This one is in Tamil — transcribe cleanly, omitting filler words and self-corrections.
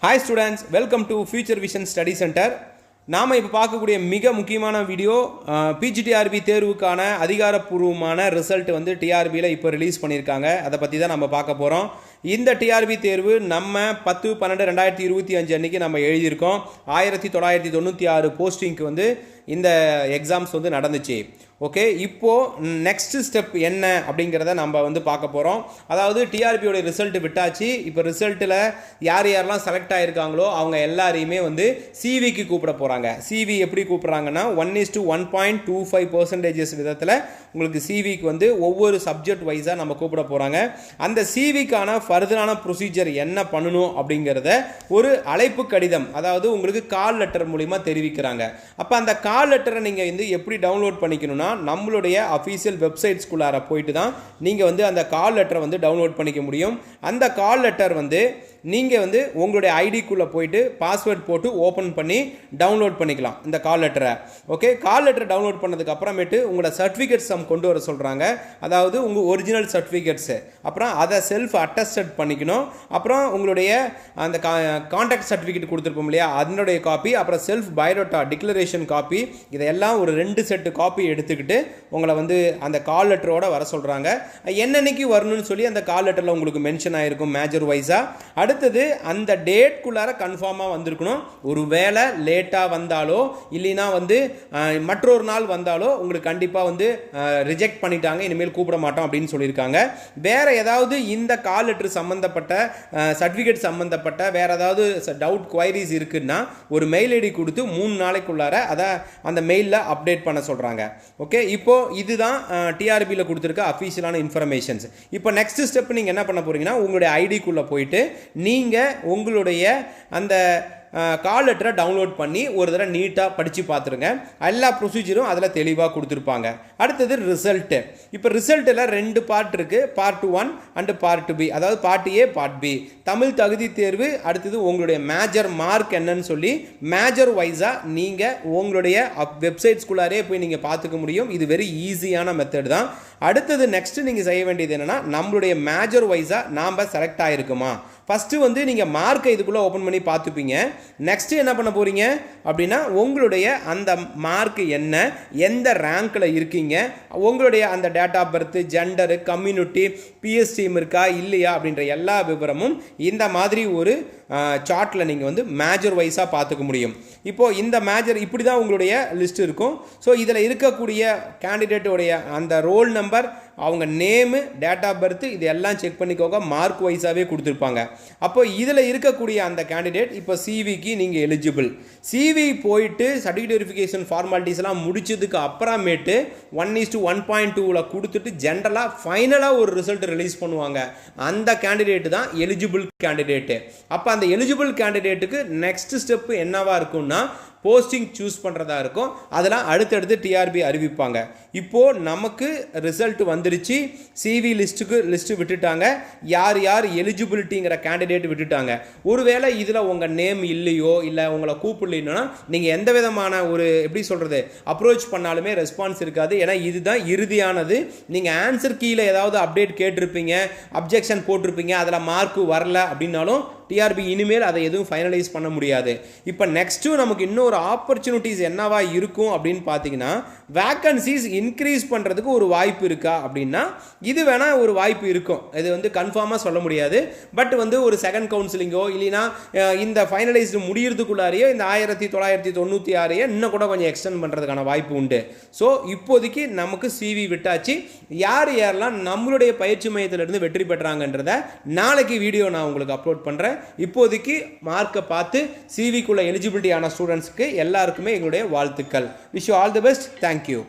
Hi students, welcome to Future Vision Study Center. நாம இப்ப பார்க்கக்கூடிய மிக முக்கியமான வீடியோ PGTRB தேர்வுக்கான அதிகாரப்பூர்வமான ரிசல்ட் வந்து TRBல இப்போ ரிலீஸ் பண்ணிருக்காங்க. அத பத்தி தான் நம்ம பார்க்க போறோம். இந்த TRB தேர்வு நம்ம 10/12/2025 அன்னைக்கு நம்ம எழுதி இருக்கோம். 1996 போஸ்டிங்க்கு வந்து இந்த எக்ஸாம்ஸ் வந்து நடந்துச்சு. ஓகே, இப்போ நெக்ஸ்ட் ஸ்டெப் என்ன அப்படிங்கறத நம்ம வந்து பார்க்க போறோம். அதாவது TRB ஓட ரிசல்ட் விட்டாச்சு. இப்போ ரிசல்ட்ல யாரெல்லாம் செலக்ட் ஆயிருக்காங்களோ அவங்க எல்லாரையுமே வந்து CV க்கு கூப்பிட போறாங்க. CV எப்படி கூப்பிடுறாங்கன்னா 1:1.25% விதத்துல உங்களுக்கு CV க்கு வந்து ஒவ்வொரு சப்ஜெக்ட் வைஸா நம்ம கூப்பிட போறாங்க. அந்த CV க்கான ஃபர்தரான ப்ரொசீஜர் என்ன பண்ணணும் அப்படிங்கறத ஒரு அழைப்பு கடிதம், அதாவது உங்களுக்கு கால் லெட்டர் மூலமா தெரிவிக்கிறாங்க. அப்ப அந்த கால் லெட்டரை நீங்க வந்து எப்படி டவுன்லோட் பண்ணிக்கணும்னா நம்மளுடைய அபிஷியல் வெப்சைட்ஸ்குள்ளார போயிட்டு தான் நீங்க வந்து அந்த கால் லெட்டரை வந்து டவுன்லோட் பண்ணிக்க முடியும். அந்த கால் லெட்டர் வந்து நீங்க வந்து உங்களுடைய ஐடிக்குள்ள போயிட்டு பாஸ்வேர்ட் போட்டு ஓபன் பண்ணி டவுன்லோட் பண்ணிக்கலாம் இந்த கால் லெட்டரை. ஓகே, கால் லெட்டர் டவுன்லோட் பண்ணதுக்கு அப்புறமேட்டு உங்களோட சர்டிஃபிகேட்ஸ் கொண்டு வர சொல்றாங்க. அதாவது உங்க ஒரிஜினல் சர்டிஃபிகேட்ஸ், அப்புறம் அதை செல்ஃப் அட்டஸ்டட் பண்ணிக்கணும். அப்புறம் உங்களுடைய அந்த கான்டாக்ட் சர்டிஃபிகேட் கொடுத்துருப்போம் இல்லையா, அதனுடைய காப்பி, அப்புறம் செல்ஃப் பயோடேட்டா டிக்ளரேஷன் காப்பி, இதெல்லாம் ஒரு 2 செட் காப்பி எடுத்துக்கிட்டு உங்களை வந்து அந்த கால் லெட்டரோட வர சொல்றாங்க. என்னன்னைக்கு வரணும்னு சொல்லி அந்த கால் லெட்டர்ல உங்களுக்கு மென்ஷன் ஆயிருக்கும் மேஜர் வைஸா. அடுத்தது அந்த டேட்குள்ளார கன்ஃபார்மா வந்திருக்கணும். ஒருவேளை லேட்டா வந்தாலோ இல்லைனா வந்து மற்றொரு நாள் வந்தாலோ உங்களுக்கு கண்டிப்பா வந்து ரிஜெக்ட் பண்ணிட்டாங்க, இனிமேல் கூப்பிட மாட்டோம் அப்படின்னு சொல்லியிருக்காங்க. வேற ஏதாவது இந்த கால் லெட்டர் சம்பந்தப்பட்ட சர்டிஃபிகேட் சம்பந்தப்பட்ட வேற ஏதாவது டவுட் குவைரிஸ் இருக்குன்னா ஒரு மெயில் ஐடி கொடுத்து 3 நாளைக்குள்ளார அதை அந்த மெயிலில் அப்டேட் பண்ண சொல்றாங்க. ஓகே, இப்போ இதுதான் TRBல கொடுத்துருக்க அஃபீஷியலான இன்ஃபர்மேஷன்ஸ். இப்போ நெக்ஸ்ட் ஸ்டெப் நீங்க என்ன பண்ண போறீங்கன்னா உங்களுடைய ஐடிக்குள்ள போயிட்டு நீங்க உங்களுடைய அந்த கால் லெட்டரை டவுன்லோட் பண்ணி ஒரு தடவை நீட்டாக படித்து பார்த்துருங்க. எல்லா ப்ரொசீஜரும் அதில் தெளிவாக கொடுத்துருப்பாங்க. அடுத்தது ரிசல்ட்டு. இப்போ ரிசல்ட்டில் 2 பார்ட் இருக்குது, பார்ட் 1 அண்டு பார்ட் B. அதாவது part A, part B. Tamil தகுதி தேர்வு, அடுத்தது உங்களுடைய மேஜர் மார்க் என்னன்னு சொல்லி மேஜர் வைஸாக நீங்கள் உங்களுடைய வெப்சைட்ஸ்குள்ளாரே போய் நீங்கள் பார்த்துக்க முடியும். இது வெரி ஈஸியான மெத்தட் தான். அடுத்தது நெக்ஸ்ட் நீங்கள் செய்ய வேண்டியது என்னென்னா நம்மளுடைய மேஜர் வைஸாக நாம் செலக்ட் ஆகிருக்குமா. ஃபஸ்ட்டு வந்து நீங்கள் மார்க்கை இதுக்குள்ளே ஓப்பன் பண்ணி பார்த்துப்பீங்க. நெக்ஸ்ட்டு என்ன பண்ண போகிறீங்க அப்படின்னா உங்களுடைய அந்த மார்க் என்ன, எந்த ரேங்க்கில் இருக்கீங்க, உங்களுடைய அந்த date of birth, gender, community, PS TM இருக்கா இல்லையா அப்படின்ற எல்லா விவரமும் இந்த மாதிரி ஒரு சார்ட்டில் நீங்கள் வந்து மேஜர் வைஸாக பார்த்துக்க முடியும். இப்போது இந்த மேஜர் இப்படி தான் உங்களுடைய லிஸ்ட் இருக்கும். ஸோ இதில் இருக்கக்கூடிய கேண்டிடேட்டோடைய அந்த ரோல் நம்பர், அவங்க நேமு, டேட் ஆஃப் பர்த், இது எல்லாம் செக் பண்ணிக்கோங்க. மார்க் வைஸாகவே கொடுத்துருப்பாங்க. அப்போ இதில் இருக்கக்கூடிய அந்த கேண்டிடேட் இப்போ CVக்கு நீங்கள் எலிஜிபிள். CV போயிட்டு சர்டிஃபிகேட் வெரிஃபிகேஷன் ஃபார்மாலிட்டிஸ்லாம் முடிச்சதுக்கு அப்புறமேட்டு 1:1.2ல கொடுத்துட்டு ஜென்ரலாக ஃபைனலாக ஒரு ரிசல்ட் ரிலீஸ் பண்ணுவாங்க. அந்த கேண்டிடேட் தான் எலிஜிபிள் கேண்டிடேட்டு. அப்போ அந்த எலிஜிபிள் கேண்டிடேட்டுக்கு நெக்ஸ்ட் ஸ்டெப் என்னவா இருக்கும்னா போஸ்டிங் சூஸ் பண்ணுறதா இருக்கும். அதெல்லாம் அடுத்தடுத்து TRB அறிவிப்பாங்க. இப்போது நமக்கு ரிசல்ட் வந்துருச்சு. CV லிஸ்ட்டு விட்டுட்டாங்க. யார் யார் எலிஜிபிலிட்டிங்கிற கேண்டிடேட் விட்டுட்டாங்க. ஒருவேளை இதில் உங்கள் நேம் இல்லையோ இல்லை உங்களை கூப்பிடலைன்னா நீங்கள் எந்த விதமான ஒரு எப்படி சொல்கிறது அப்ரோச் பண்ணாலுமே ரெஸ்பான்ஸ் இருக்காது. ஏன்னா இதுதான் இறுதியானது. நீங்கள் ஆன்சர் கீழே ஏதாவது அப்டேட் கேட்டிருப்பீங்க, அப்ஜெக்ஷன் போட்டிருப்பீங்க, அதில் மார்க்கு வரல அப்படின்னாலும் TRB இனிமேல் அதை எதுவும் ஃபைனலைஸ் பண்ண முடியாது. இப்போ நெக்ஸ்ட்டு நமக்கு இன்னொரு ஆப்பர்ச்சுனிட்டிஸ் என்னவா இருக்கும் அப்படின்னு பார்த்தீங்கன்னா வேக்கன்சிஸ் இன்க்ரீஸ் பண்ணுறதுக்கு ஒரு வாய்ப்பு இருக்கா அப்படின்னா இது வேணா ஒரு வாய்ப்பு இருக்கும். இது வந்து கன்ஃபார்மாக சொல்ல முடியாது. பட் வந்து ஒரு செகண்ட் கவுன்சிலிங்கோ இல்லைனா இந்த ஃபைனலைஸ்டு முடியறதுக்குள்ளாரையோ இந்த 1996 இன்னும் கூட கொஞ்சம் எக்ஸ்டெண்ட் பண்ணுறதுக்கான வாய்ப்பு உண்டு. ஸோ இப்போதைக்கு நமக்கு CV விட்டாச்சு. யாரெல்லாம் நம்மளுடைய பயிற்சி மையத்திலிருந்து வெற்றி பெற்றாங்கன்றத நாளைக்கு வீடியோ நான் உங்களுக்கு அப்லோட் பண்ணுறேன். இப்போதைக்கு மார்க்கை பார்த்து CVக்குள்ள எலிஜிபிலிட்டி ஆன ஸ்டூடெண்ட்ஸ்க்கு எல்லாருக்குமே எங்களுடைய வாழ்த்துக்கள். Wish you all the best. Thank you.